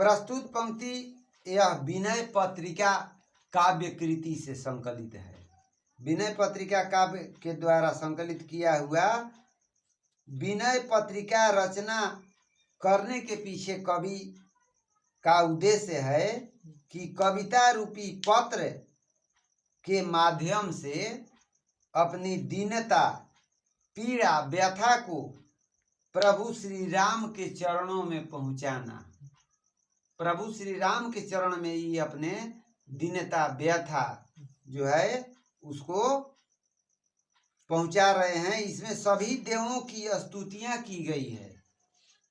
प्रस्तुत पंक्ति यह विनय पत्रिका काव्य कृति से संकलित है। विनय पत्रिका काव्य के द्वारा संकलित किया हुआ विनय पत्रिका रचना करने के पीछे कवि का उद्देश्य है कि कविता रूपी पत्र के माध्यम से अपनी दीनता, पीड़ा, व्यथा को प्रभु श्री राम के चरणों में पहुंचाना। प्रभु श्री राम के चरण में ही अपने दीनता, व्यथा जो है उसको पहुंचा रहे हैं। इसमें सभी देवों की स्तुतियां की गई है,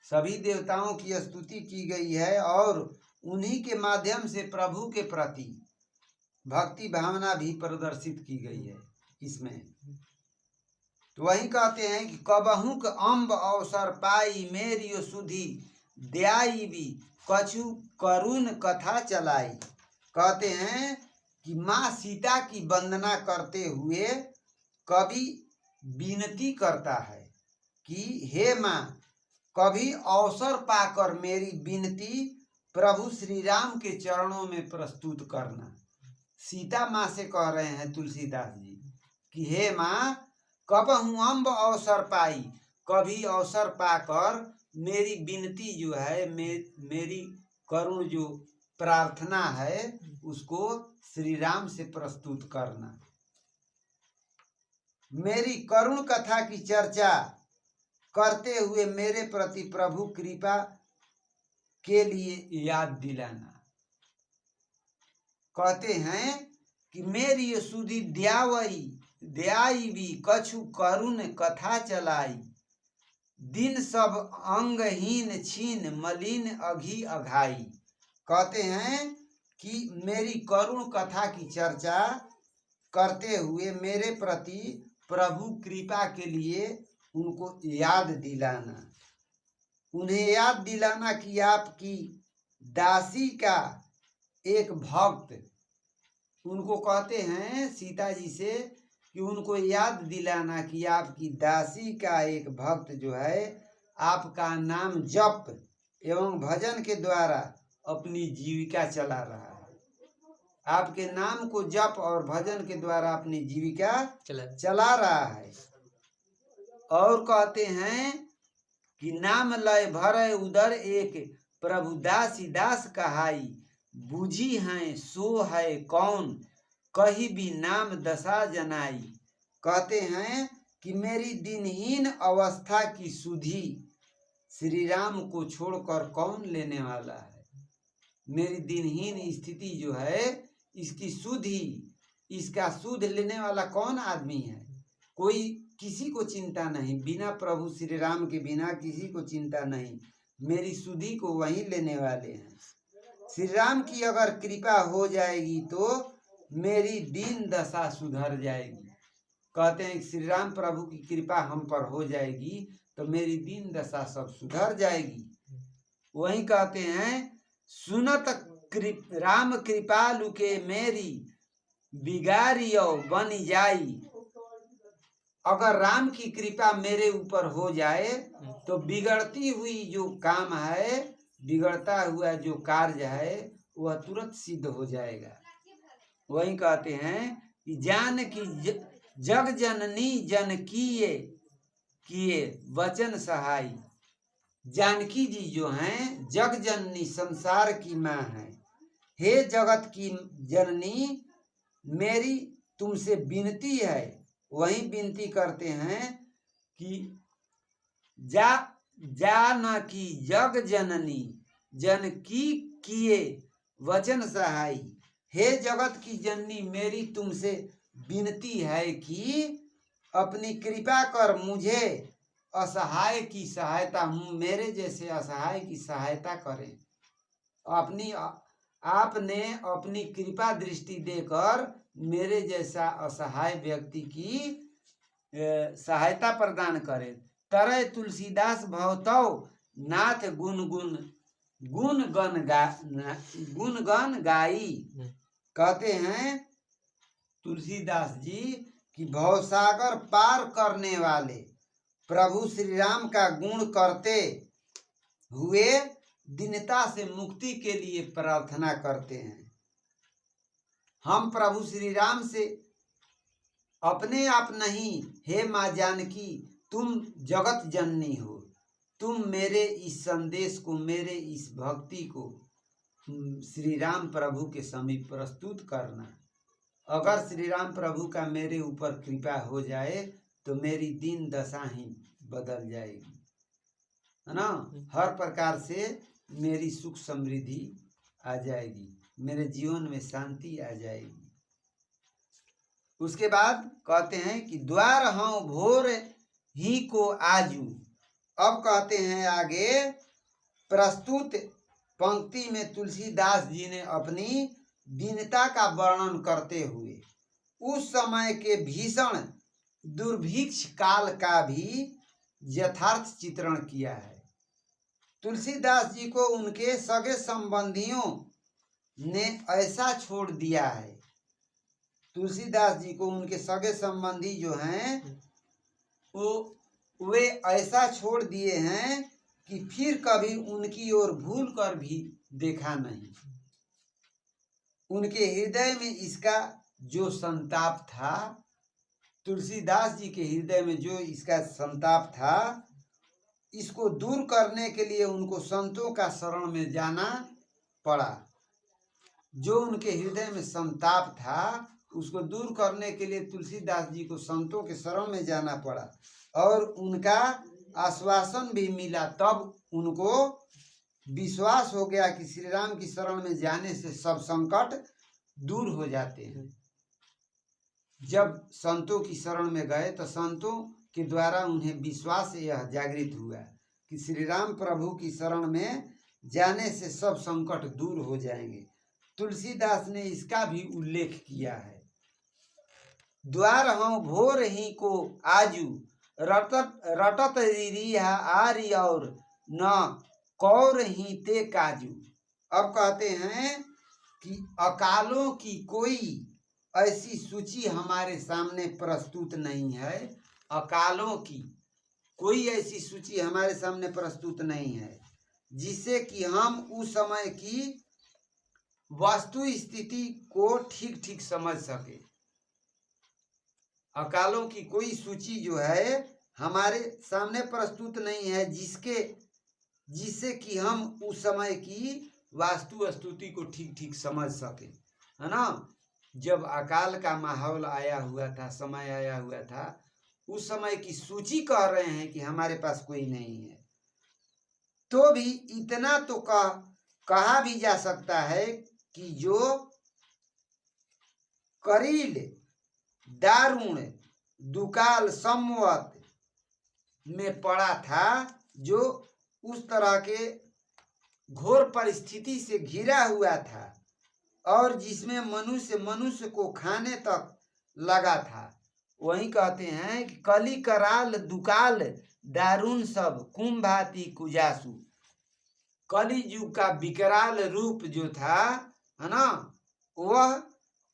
सभी देवताओं की स्तुति की गई है और उन्हीं के माध्यम से प्रभु के प्रति भक्ति भावना भी प्रदर्शित की गई है इसमें। तो वही कहते हैं कि कबहुक अम्ब अवसर पाई मेरी सुधी दयाई भी कछु करुण कथा चलाई। कहते हैं कि माँ सीता की वंदना करते हुए कवि विनती करता है कि हे माँ, कभी अवसर पाकर मेरी विनती प्रभु श्री राम के चरणों में प्रस्तुत करना। सीता माँ से कह रहे हैं तुलसीदास जी कि हे माँ, कबहू अम्ब अवसर पाई, कभी अवसर पाकर मेरी विनती जो है, मेरी करुण जो प्रार्थना है उसको श्री राम से प्रस्तुत करना। मेरी करुण कथा की चर्चा करते हुए मेरे प्रति प्रभु कृपा के लिए याद दिलाना। कहते हैं कि मेरी सुधी दयाई भी कछु करुण कथा चलाई, दिन सब अंगहीन छीन मलिन अघी अघाई। कहते हैं कि मेरी करुण कथा की चर्चा करते हुए मेरे प्रति प्रभु कृपा के लिए उनको याद दिलाना, उन्हें याद दिलाना कि आपकी दासी का एक भक्त, उनको कहते हैं सीता जी से कि उनको याद दिलाना कि आपकी दासी का एक भक्त जो है आपका नाम जप एवं भजन के द्वारा अपनी जीविका चला रहा है। आपके नाम को जप और भजन के द्वारा अपनी जीविका चला रहा है। और कहते हैं कि नाम लय भरय उदर एक प्रभु दासी दास कहाई, बूझी हैं सो है कौन कही भी नाम दशा जनाई। कहते हैं कि मेरी दिनहीन अवस्था की सुधि श्री राम को छोड़कर कौन लेने वाला है। मेरी दिनहीन स्थिति जो है इसकी सुधि, इसका सुध लेने वाला कौन आदमी है। कोई किसी को चिंता नहीं, बिना प्रभु श्री राम के बिना किसी को चिंता नहीं। मेरी सुधि को वही लेने वाले हैं। श्री राम की अगर कृपा हो जाएगी तो मेरी दीन दशा सुधर जाएगी। कहते हैं श्री राम प्रभु की कृपा हम पर हो जाएगी तो मेरी दीन दशा सब सुधर जाएगी। वही कहते हैं सुनत राम कृपालु के मेरी बिगाड़ियो बन जाई। अगर राम की कृपा मेरे ऊपर हो जाए तो बिगड़ती हुई जो काम है, बिगड़ता हुआ जो कार्य है वह तुरंत सिद्ध हो जाएगा। वही कहते हैं कि जान की जग जननी जन किए वचन सहाई। जानकी जी जो हैं जग जननी, संसार की माँ है। हे जगत की जननी, मेरी तुमसे विनती है। वही विनती करते हैं कि जान की जग जननी जन की किए वचन सहाई। हे जगत की जननी, मेरी तुमसे विनती है कि अपनी कृपा कर मुझे असहाय की सहायता, मेरे जैसे असहाय की सहायता करें। आपने अपनी कृपा दृष्टि देकर मेरे जैसा असहाय व्यक्ति की सहायता प्रदान करें। तरय तुलसीदास भवतौ नाथ गुण गण गाई। कहते हैं तुलसीदास जी कि भवसागर पार करने वाले प्रभु श्री राम का गुण करते हुए दीनता से मुक्ति के लिए प्रार्थना करते हैं। हम प्रभु श्री राम से अपने आप नहीं, हे माँ जानकी तुम जगत जननी हो, तुम मेरे इस संदेश को, मेरे इस भक्ति को श्री राम प्रभु के समीप प्रस्तुत करना। अगर श्री राम प्रभु का मेरे ऊपर कृपा हो जाए तो मेरी दीन दशा ही बदल जाएगी, है ना। हर प्रकार से मेरी सुख समृद्धि आ जाएगी, मेरे जीवन में शांति आ जाएगी। उसके बाद कहते हैं कि द्वार हाँ भोर ही को आजू। अब कहते हैं आगे प्रस्तुत पंक्ति में तुलसीदास जी ने अपनी दीनता का वर्णन करते हुए उस समय के भीषण दुर्भिक्ष काल का भी यथार्थ चित्रण किया है। तुलसीदास जी को उनके सगे संबंधियों ने ऐसा छोड़ दिया है, तुलसीदास जी को उनके सगे संबंधी जो हैं वे ऐसा छोड़ दिए हैं कि फिर कभी उनकी ओर भूल कर भी देखा नहीं। उनके हृदय में इसका जो संताप था, तुलसीदास जी के हृदय में जो इसका संताप था, इसको दूर करने के लिए उनको संतों का शरण में जाना पड़ा। जो उनके हृदय में संताप था उसको दूर करने के लिए तुलसीदास जी को संतों के शरण में जाना पड़ा और उनका आश्वासन भी मिला। तब उनको विश्वास हो गया कि श्री राम की शरण में जाने से सब संकट दूर हो जाते हैं। जब संतों की शरण में गए तो संतों के द्वारा उन्हें विश्वास यह जागृत हुआ कि श्री राम प्रभु की शरण में जाने से सब संकट दूर हो जाएंगे। तुलसीदास ने इसका भी उल्लेख किया है। द्वार हम भोर ही को आजू रटत रिहा आरी और न कौर ही ते काजू। अब कहते हैं कि अकालों की कोई ऐसी सूची हमारे सामने प्रस्तुत नहीं है। अकालों की कोई ऐसी सूची हमारे सामने प्रस्तुत नहीं है जिससे कि हम उस समय की वस्तु स्थिति को ठीक ठीक समझ सके। अकालों की कोई सूची जो है हमारे सामने प्रस्तुत नहीं है जिससे कि हम उस समय की वास्तु स्तुति को ठीक ठीक समझ सके, है ना। जब अकाल का माहौल आया हुआ था, समय आया हुआ था, उस समय की सूची कह रहे हैं कि हमारे पास कोई नहीं है। तो भी इतना तो कहा भी जा सकता है कि जो करील दारुण दुकाल संवत में पड़ा था, जो उस तरह के घोर परिस्थिति से घिरा हुआ था और जिसमें मनुष्य को खाने तक लगा था, वही कहते हैं कि कली कराल दुकाल दारुण सब कुंभाती कुजासु। कली युग का विकराल रूप जो था, है ना, वह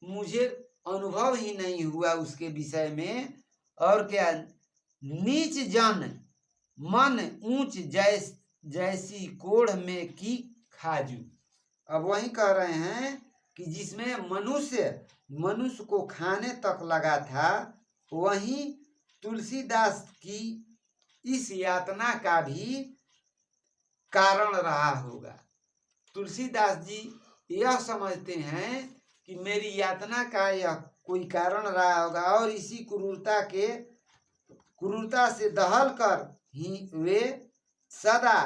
मुझे अनुभव ही नहीं हुआ उसके विषय में। और क्या, नीच जन मन ऊंच जैसी कोढ़ में की खाजू। अब वही कह रहे हैं कि जिसमें मनुष्य को खाने तक लगा था, वही तुलसीदास की इस यातना का भी कारण रहा होगा। तुलसीदास जी यह समझते हैं कि मेरी यातना का यह कोई कारण रहा होगा और इसी क्रूरता से दहल कर ही वे सदा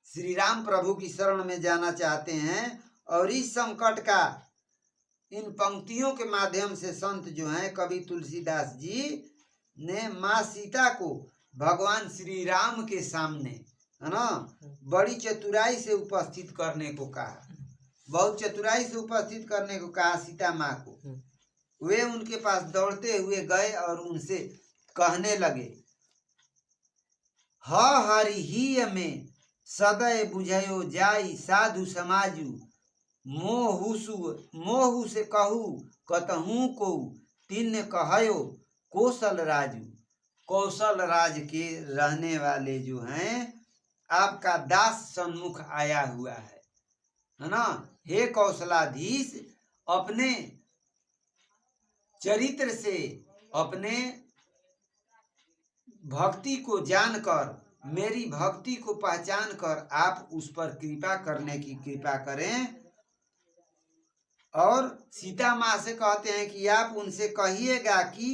श्री राम प्रभु की शरण में जाना चाहते हैं। और इस संकट का इन पंक्तियों के माध्यम से संत जो हैं, कवि तुलसीदास जी ने माँ सीता को भगवान श्री राम के सामने, है ना, बड़ी चतुराई से उपस्थित करने को कहा। बहुत चतुराई से उपस्थित करने को कहा सीता माँ को। वे उनके पास दौड़ते हुए गए और उनसे कहने लगे, हरि ही में सदै बुझयो जाई साधु समाजू, मोहु से कहू कतहू को तिन्न कहयो कौशल राजू। कौशल राज के रहने वाले जो हैं आपका दास सन्मुख आया हुआ है ना। हे कौशलाधीश, अपने चरित्र से, अपने भक्ति को जानकर, मेरी भक्ति को पहचान कर आप उस पर कृपा करने की कृपा करें। और सीता माँ से कहते हैं कि आप उनसे कहिएगा कि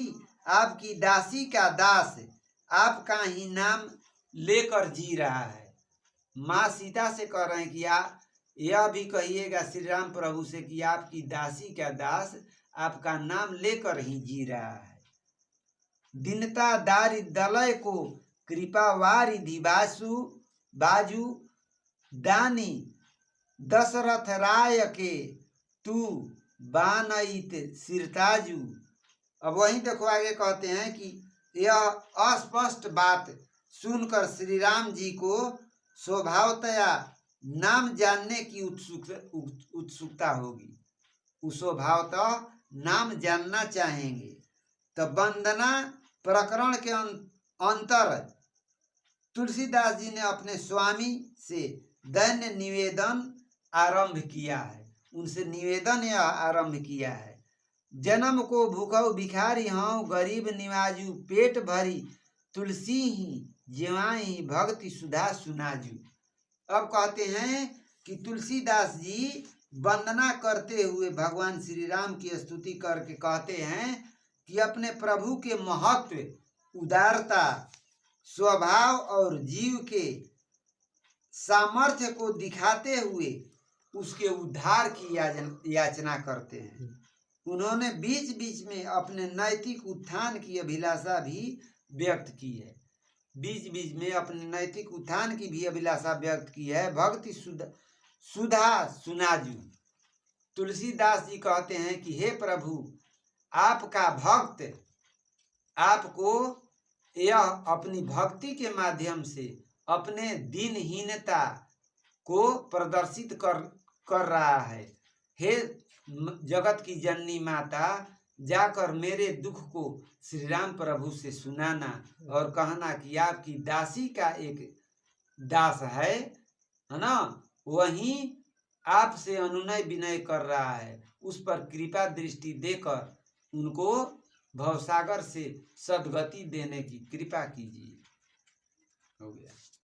आपकी दासी का दास आपका ही नाम लेकर जी रहा है। माँ सीता से कह रहे हैं कि यह भी कहिएगा श्री राम प्रभु से कि आपकी दासी का दास आपका नाम लेकर ही जी रहा है। दीनता दारि दलय को कृपा वारिधि बाजू दानी दशरथ राय के तू बानइत सिरताजू। अब वहीं देखो आगे कहते हैं कि यह अस्पष्ट बात सुनकर श्री राम जी को स्वभावतया नाम जानने की उत्सुकता होगी, स्वभावतः नाम जानना चाहेंगे। तो वंदना प्रकरण के अंतर तुलसीदास जी ने अपने स्वामी से दैन्य निवेदन आरंभ किया है, उनसे निवेदन यह आरंभ किया है। जन्म को भूखौ भिखारी हूँ, गरीब निवाजू पेट भरी तुलसी ही जेवाई भक्ति सुधा सुनाजू। अब कहते हैं कि तुलसीदास जी वंदना करते हुए भगवान श्री राम की स्तुति करके कहते हैं कि अपने प्रभु के महत्व, उदारता, स्वभाव और जीव के सामर्थ्य को दिखाते हुए उसके उद्धार की याचना करते हैं। उन्होंने बीच बीच में अपने नैतिक उत्थान की अभिलाषा भी व्यक्त की है, बीच बीच में अपने नैतिक उत्थान की भी अभिलाषा व्यक्त की है। भक्ति सुधा सुनाजू। तुलसीदास जी कहते हैं कि हे प्रभु, आपका भक्त आपको यह अपनी भक्ति के माध्यम से अपने दीनहीनता को प्रदर्शित कर रहा है। हे जगत की जननी माता, जाकर मेरे दुख को श्री राम प्रभु से सुनाना और कहना कि आपकी दासी का एक दास है ना, वही आपसे अनुनय विनय कर रहा है, उस पर कृपा दृष्टि देकर उनको भवसागर से सद्गति देने की कृपा कीजिए। हो गया।